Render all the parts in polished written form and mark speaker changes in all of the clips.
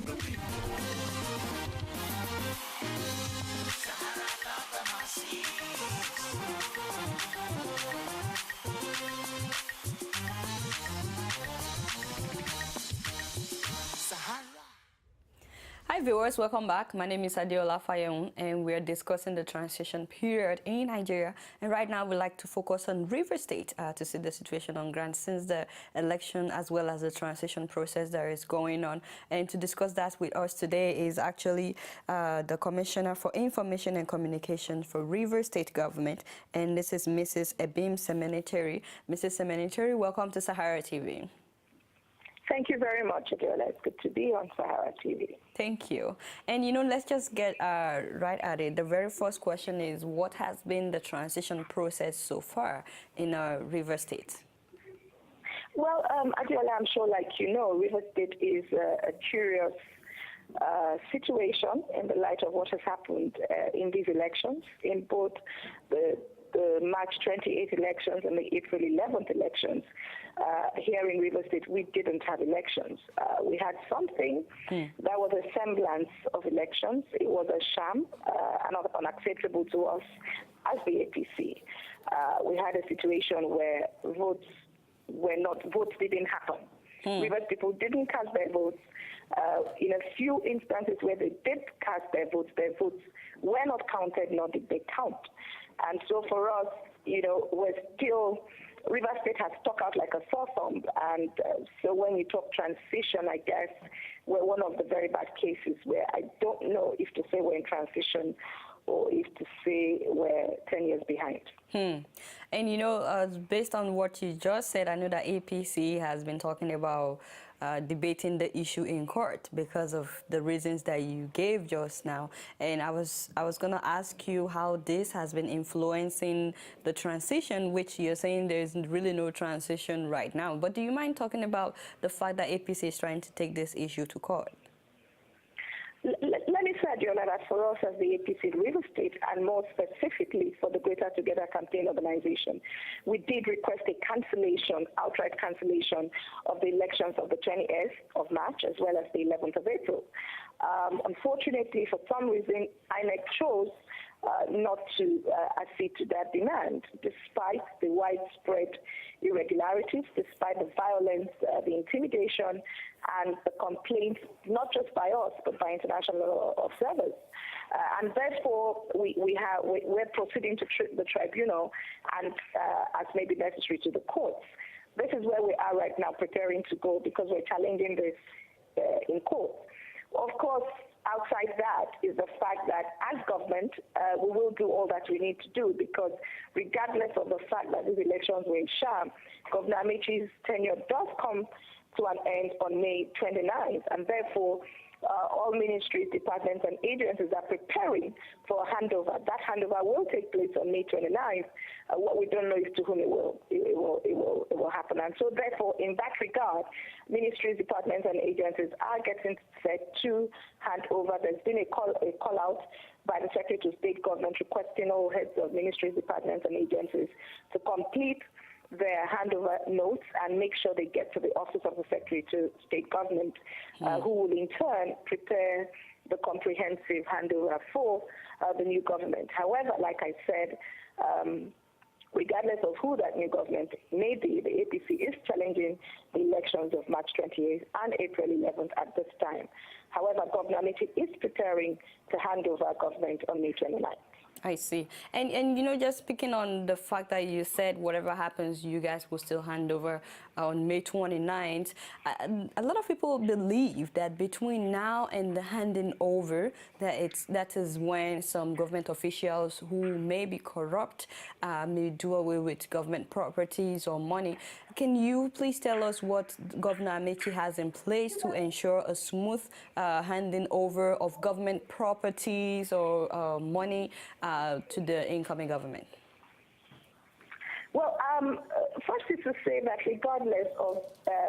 Speaker 1: the people. Sahara love the masses. Sahara.
Speaker 2: Hi viewers, welcome back. My name is Adiola Fayeun and we are discussing the transition period in Nigeria. And right now we'd like to focus on River State to see the situation on ground since the election as well as the transition process that is going on. And to discuss that with us today is actually the Commissioner for Information and Communication for River State Government. And this is Mrs. Ibim Semenitari. Mrs. Semenitari, welcome to SaharaTV.
Speaker 3: Thank you very much, Adiola. It's good to be on SaharaTV.
Speaker 2: Thank you. And, let's just get right at it. The very first question is, what has been the transition process so far in River State?
Speaker 3: Well, Adiola, I'm sure, like you know, River State is a curious situation in the light of what has happened in these elections, in both the March 28th elections and the April 11th elections. Here in River State, we didn't have elections. We had something that was a semblance of elections. It was a sham, and unacceptable to us as the APC. We had a situation where votes didn't happen. River people didn't cast their votes. In a few instances where they did cast their votes were not counted, nor did they count. And so for us, we're still, River State has stuck out like a sore thumb. And so when you talk transition, I guess we're one of the very bad cases where I don't know if to say we're in transition or if to say we're 10 years behind.
Speaker 2: And based on what you just said, I know that APC has been talking about debating the issue in court because of the reasons that you gave just now. And I was going to ask you how this has been influencing the transition, which you're saying there's really no transition right now. But do you mind talking about the fact that APC is trying to take this issue to court?
Speaker 3: Let me say, Adiola, that for us as the APC in River State, and more specifically for the Greater Together campaign organization, we did request a cancellation, outright cancellation of the elections of the 20th of March as well as the 11th of April. Unfortunately, for some reason, INEC chose not to accede to that demand, despite the widespread irregularities, despite the violence, the intimidation, and the complaints, not just by us, but by international observers. And therefore, we're proceeding to the tribunal and, as may be necessary, to the courts. This is where we are right now, preparing to go because we're challenging this in court. Of course, outside that is the fact that as government, we will do all that we need to do because regardless of the fact that these elections were in Sham, Governor Amaechi's tenure does come to an end on May 29th, and therefore all ministries, departments, and agencies are preparing for a handover. That handover will take place on May 29th. What we don't know is to whom it will happen. And so therefore, in that regard, ministries, departments, and agencies are getting set to hand over. There's been a call out by the Secretary of State Government requesting all heads of ministries, departments, and agencies to complete their handover notes and make sure they get to the Office of the Secretary to State Government, who will in turn prepare the comprehensive handover for the new government. However, like I said, regardless of who that new government may be, the APC is challenging the elections of March 28th and April 11th at this time. However, Governor Amaechi is preparing to hand over government on May 29th.
Speaker 2: I see. And just speaking on the fact that you said whatever happens, you guys will still hand over on May 29th. A lot of people believe that between now and the handing over, that is when some government officials who may be corrupt may do away with government properties or money. Can you please tell us what Governor Amaechi has in place to ensure a smooth handing over of government properties or money to the incoming government?
Speaker 3: Well, first is to say that regardless of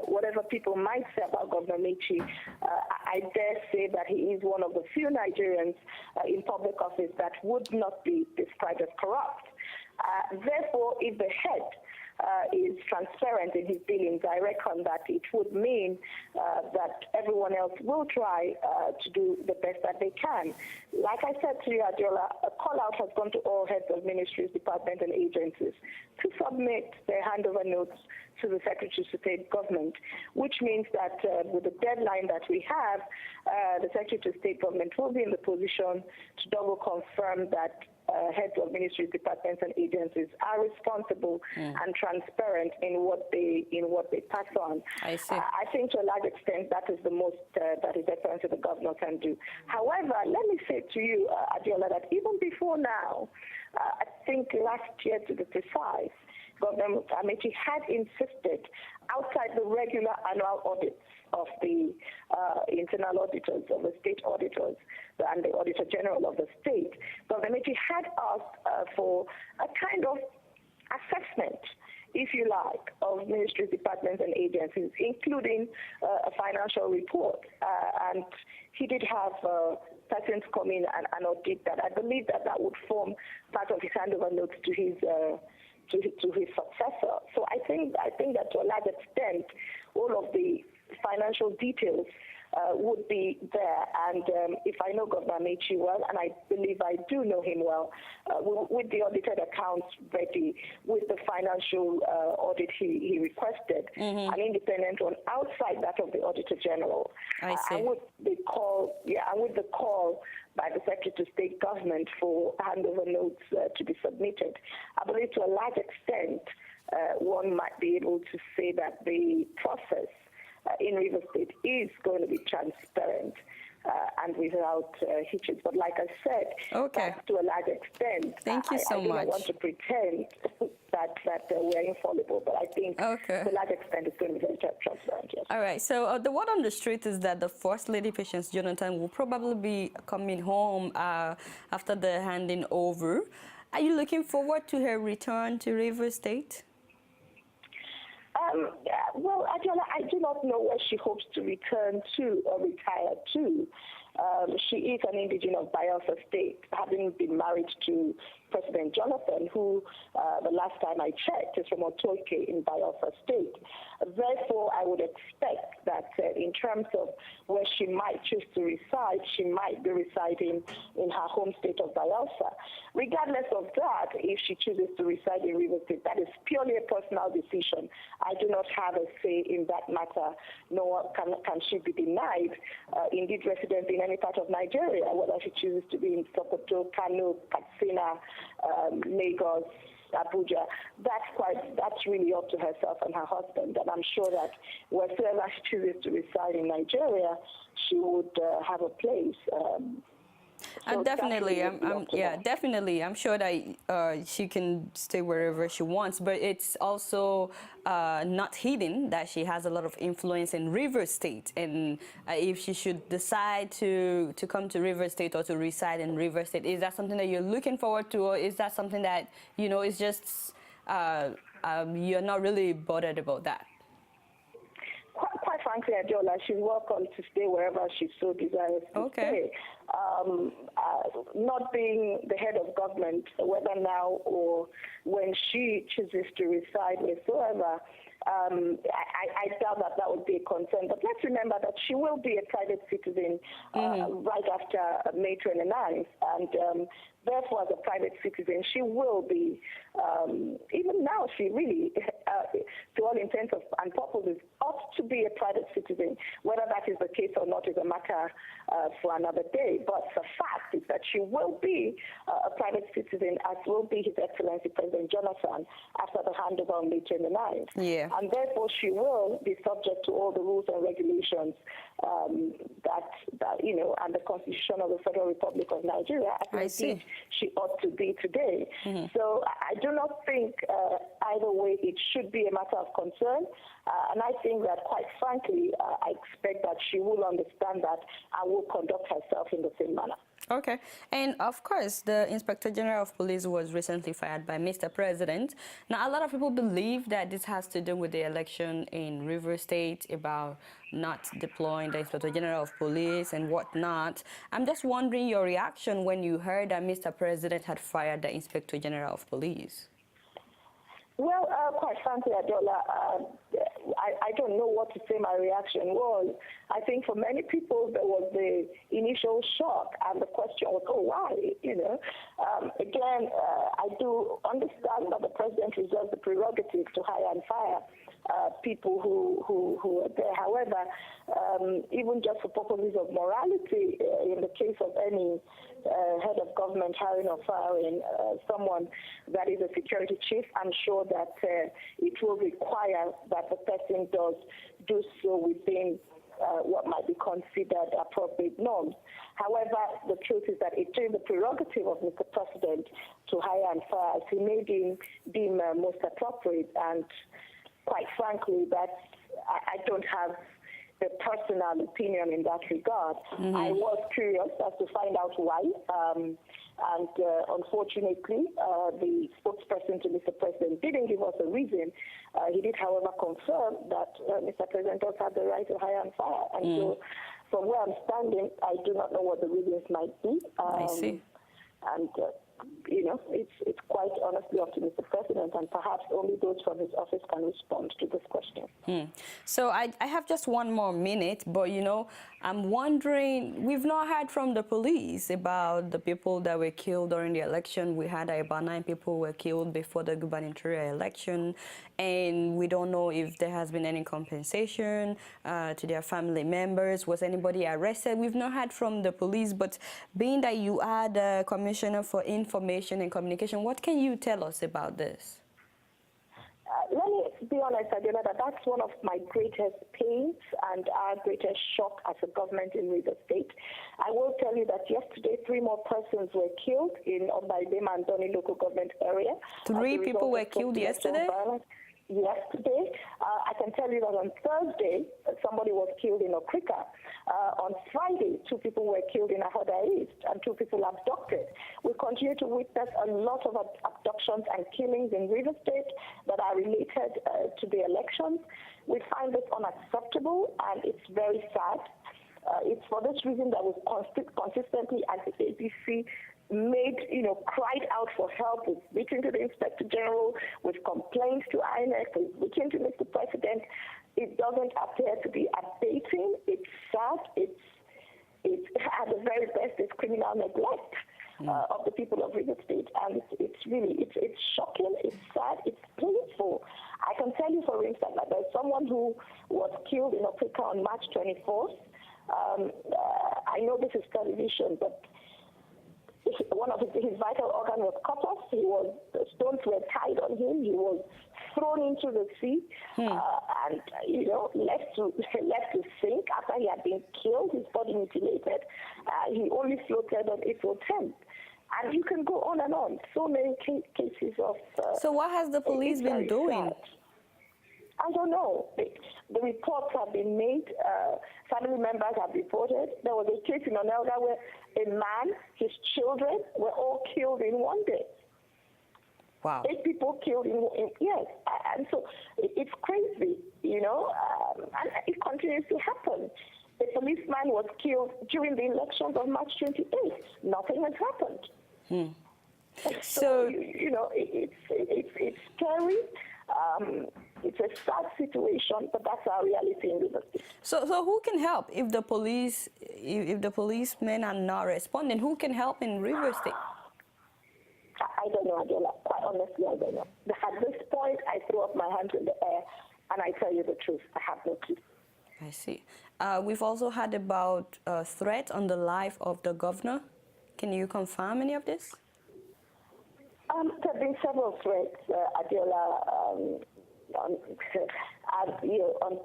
Speaker 3: whatever people might say about Governor Amaechi, I dare say that he is one of the few Nigerians in public office that would not be described as corrupt. Therefore, if the head is transparent in his dealings, I reckon that it would mean that everyone else will try to do the best that they can. Like I said to you, Adiola, a call out has gone to all heads of ministries, departments, and agencies to submit their handover notes to the Secretary of State government, which means that with the deadline that we have, the Secretary of State government will be in the position to double confirm that heads of ministries, departments, and agencies are responsible and transparent in what they pass on.
Speaker 2: I see.
Speaker 3: I think to a large extent that is the most that His Excellency the Governor can do. However, let me say to you, Adiola, that even before now, I think last year to be precise, Governor Amechi had insisted, outside the regular annual audits of the internal auditors, of the state auditors, and the Auditor General of the state, Governor Amechi had asked for a kind of assessment, if you like, of ministries, departments, and agencies, including a financial report. And he did have persons come in and audit that. I believe that that would form part of his handover notes to his successor. So I think that to a large extent, all of the financial details would be there. And if I know Governor Amechi well, and I believe I do know him well, with the audited accounts ready, with the financial audit he requested, an independent one outside that of the Auditor General,
Speaker 2: I see.
Speaker 3: and with the call by the Secretary of State government for handover notes to be submitted, I believe to a large extent one might be able to say that the process in River State is going to be transparent and without hitches. But like I said, that's to a large extent.
Speaker 2: Thank you so
Speaker 3: I do
Speaker 2: much.
Speaker 3: not want to pretend that we're infallible, but I think to a large extent it's going to be very transparent, yes.
Speaker 2: All right, so the word on the street is that the First Lady Patience Jonathan will probably be coming home after the handing over. Are you looking forward to her return to River State?
Speaker 3: Well, Adiola, I do not know where she hopes to return to or retire to. She is an indigene of Bayelsa State, having been married to President Jonathan, who the last time I checked is from Otoike in Bayelsa State. Therefore, I would expect that in terms of where she might choose to reside, she might be residing in her home state of Bayelsa. Regardless of that, if she chooses to reside in River State, that is purely a personal decision. I do not have a say in that matter, nor can she be denied indeed residence in any part of Nigeria, whether she chooses to be in Sokoto, Kano, Katsina, Lagos, Abuja. That's really up to herself and her husband. And I'm sure that wherever she chooses to reside in Nigeria, she would have a place. So
Speaker 2: definitely, definitely. I'm sure that she can stay wherever she wants, but it's also not hidden that she has a lot of influence in River State. And if she should decide to come to River State or to reside in River State, is that something that you're looking forward to, or is that something that, you know, is just you're not really bothered about that?
Speaker 3: Quite frankly, Adiola, she's welcome to stay wherever she so desires to stay. Not being the head of government, whether now or when she chooses to reside wheresoever, I doubt that would be a concern. But let's remember that she will be a private citizen right after May 29th. And therefore, as a private citizen, she will be, even now, she really, to all intents and purposes, ought to be a private citizen. Whether that is the case or not is a matter for another day. But the fact is that she will be a private citizen, as will be His Excellency President Jonathan after the handover on May 29th.
Speaker 2: Yeah.
Speaker 3: And therefore, she will be subject to all the rules and regulations that you know, and the Constitution of the Federal Republic of Nigeria, as indeed she ought to be today. So I do not think either way it should be a matter of concern. And I think that, quite frankly, I expect that she will understand that and will conduct herself in the same manner.
Speaker 2: Okay. And of course, the Inspector General of Police was recently fired by Mr. President. Now, a lot of people believe that this has to do with the election in River State, about not deploying the Inspector General of Police and whatnot. I'm just wondering your reaction when you heard that Mr. President had fired the Inspector General of Police.
Speaker 3: Well, quite frankly, Adiola, I don't know what to say my reaction was. I think for many people there was the initial shock and the question was, oh, why? Again, I do understand that the president reserves the prerogative to hire and fire people who are there. However, even just for purposes of morality, in the case of any head of government hiring or firing someone that is a security chief, I'm sure that it will require that the person does do so within what might be considered appropriate norms. However, the truth is that it is the prerogative of Mr. President to hire and fire as he may deem most appropriate, and quite frankly, I don't have a personal opinion in that regard. I was curious as to find out why, and unfortunately, the spokesperson to Mr. President didn't give us a reason. He did, however, confirm that Mr. President does have the right to hire and fire. And so, from where I'm standing, I do not know what the reasons might be.
Speaker 2: I see.
Speaker 3: And it's quite honestly up to Mr. President, and perhaps only those from his office can respond to this question.
Speaker 2: So I have just one more minute, but I'm wondering, we've not heard from the police about the people that were killed during the election. We had about 9 people were killed before the gubernatorial election, and we don't know if there has been any compensation to their family members. Was anybody arrested? We've not heard from the police, but being that you are the Commissioner for Information and Communication, what can you tell us about this?
Speaker 3: Let me be honest, Adela, that's one of my greatest pains and our greatest shock as a government in Rivers State. I will tell you that yesterday 3 more persons were killed in Ibim and Doni local government area.
Speaker 2: 3 people were killed yesterday?
Speaker 3: Yesterday. I can tell you that on Thursday, somebody was killed in Okrika. On Friday, 2 people were killed in Ahoda East and 2 people abducted. We continue to witness a lot of abductions and killings in Rivers State that are related to the elections. We find this unacceptable, and it's very sad. It's for this reason that we've consistently, as the APC, cried out for help. We've written to the Inspector General, we've complained to INEC, we've written to Mr. President. It doesn't appear to be abating. It's sad. It's at the very best, it's criminal neglect of the people of Rivers State, and it's shocking. It's sad. It's painful. I can tell you, for instance, that there's someone who was killed in Africa on March 24th. I know this is television, but one of his vital organ was cut off. Stones were tied on him. He was thrown into the sea and left to sink after he had been killed. His body mutilated. He only floated on April 10th. And you can go on and on. So many cases of.
Speaker 2: So what has the police been doing?
Speaker 3: Sad. I don't know. The reports have been made. Family members have reported. There was a case in Onelga where a man, his children were all killed in one day.
Speaker 2: Wow.
Speaker 3: 8 people killed in yes. And so it's crazy, and it continues to happen. A policeman was killed during the elections of March 28th. Nothing has happened. So it's scary. It's a sad situation, but that's our reality in Rivers State.
Speaker 2: So who can help if the policemen are not responding? Who can help in Rivers State?
Speaker 3: I don't know, Adela. Quite honestly, I don't know. At this point, I throw up my hands in the air, and I tell you the truth. I have no clue.
Speaker 2: I see. We've also heard about threats on the life of the governor. Can you confirm any of this?
Speaker 3: There have been several threats, Adela, on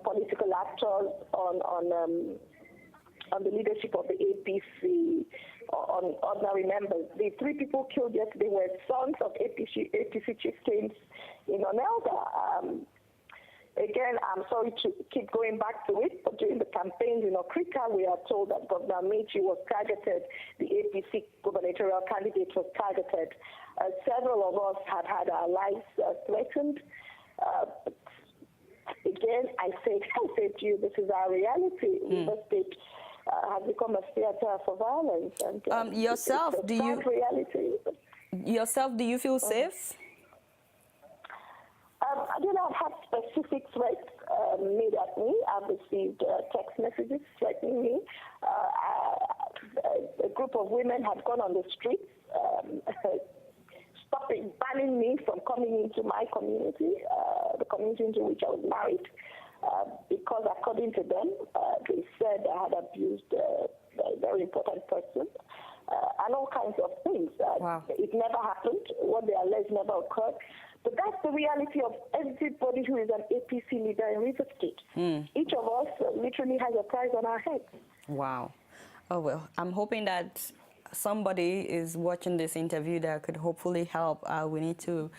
Speaker 3: political actors, on the leadership of the APC, on ordinary members. The 3 people killed yesterday were sons of APC chieftains in Onelga. Again, I'm sorry to keep going back to it, but during the campaigns in Okrika, we are told that Governor Mechi was targeted, the APC gubernatorial candidate was targeted. Several of us have had our lives threatened. Again, I say to you, this is our reality. Rivers State has become a theater for violence. And
Speaker 2: yourself,
Speaker 3: reality.
Speaker 2: Yourself, do you feel safe?
Speaker 3: I do not have specific threats made at me. I've received text messages threatening me. A group of women had gone on the streets, banning me from coming into my community, the community into which I was married, because according to them, they said I had abused a very important person, and all kinds of things.
Speaker 2: Wow.
Speaker 3: It never happened. What they alleged never occurred. But that's the reality of everybody who is an APC leader in River State. Each of us literally has a price on our heads.
Speaker 2: Wow. Oh, well, I'm hoping that somebody is watching this interview that could hopefully help. We need to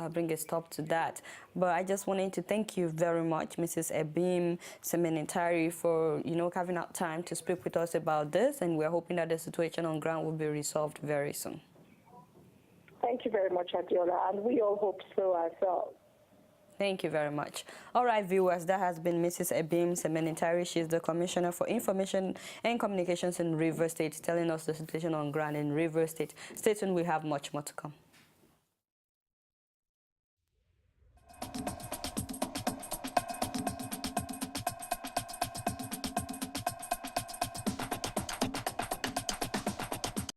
Speaker 2: bring a stop to that. But I just wanted to thank you very much, Mrs. Ibim Semenitari, for, carving out time to speak with us about this. And we're hoping that the situation on ground will be resolved very soon.
Speaker 3: Thank you very much, Adiola, and we all hope so ourselves.
Speaker 2: Thank you very much. All right, viewers, that has been Mrs. Ibim Semenitari. She's the Commissioner for Information and Communications in Rivers State, telling us the situation on ground in Rivers State. Stay tuned, we have much more to come.